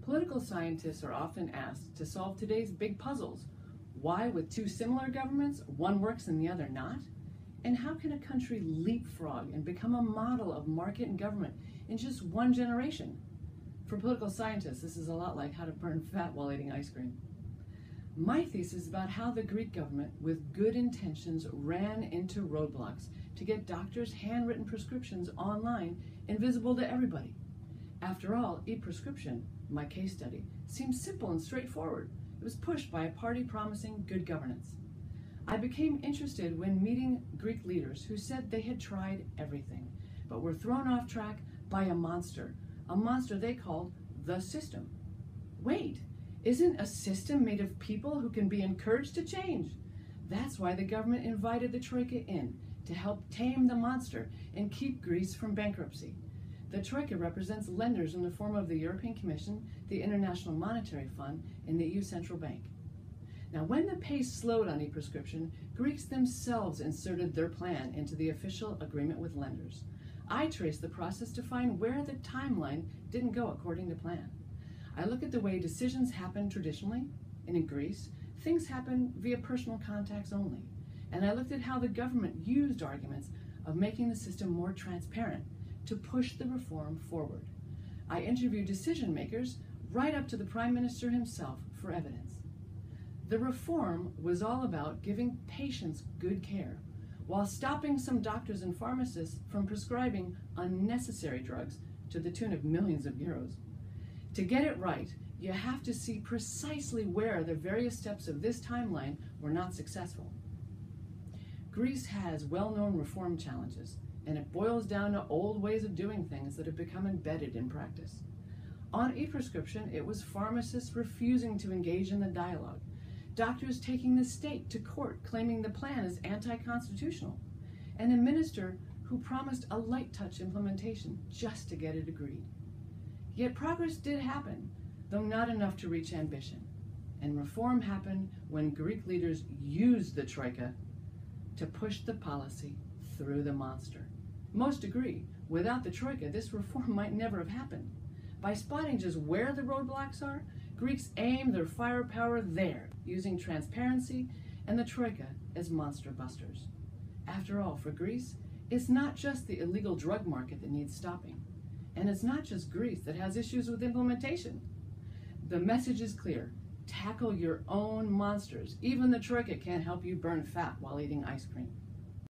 Political scientists are often asked to solve today's big puzzles. Why, with two similar governments, one works and the other not? And how can a country leapfrog and become a model of market and government in just one generation? For political scientists, this is a lot like how to burn fat while eating ice cream. My thesis is about how the Greek government, with good intentions, ran into roadblocks to get doctors' handwritten prescriptions online and visible to everybody. After all, e-prescription, my case study, seems simple and straightforward. It was pushed by a party promising good governance. I became interested when meeting Greek leaders who said they had tried everything, but were thrown off track by a monster they called the system. Wait, isn't a system made of people who can be encouraged to change? That's why the government invited the Troika in, to help tame the monster and keep Greece from bankruptcy. The Troika represents lenders in the form of the European Commission, the International Monetary Fund, and the EU Central Bank. Now, when the pace slowed on e-prescription, Greeks themselves inserted their plan into the official agreement with lenders. I traced the process to find where the timeline didn't go according to plan. I look at the way decisions happen traditionally, and in Greece, things happen via personal contacts only. And I looked at how the government used arguments of making the system more transparent to push the reform forward. I interviewed decision makers right up to the Prime Minister himself for evidence. The reform was all about giving patients good care, while stopping some doctors and pharmacists from prescribing unnecessary drugs to the tune of millions of euros. To get it right, you have to see precisely where the various steps of this timeline were not successful. Greece has well-known reform challenges, and it boils down to old ways of doing things that have become embedded in practice. On e-prescription, it was pharmacists refusing to engage in the dialogue, doctors taking the state to court claiming the plan is anti-constitutional, and a minister who promised a light-touch implementation just to get it agreed. Yet progress did happen, though not enough to reach ambition. And reform happened when Greek leaders used the Troika to push the policy through the monster. Most agree, without the Troika, this reform might never have happened. By spotting just where the roadblocks are, Greeks aim their firepower there, using transparency and the Troika as monster busters. After all, for Greece, it's not just the illegal drug market that needs stopping. And it's not just Greece that has issues with implementation. The message is clear. Tackle your own monsters. Even the Troika can't help you burn fat while eating ice cream.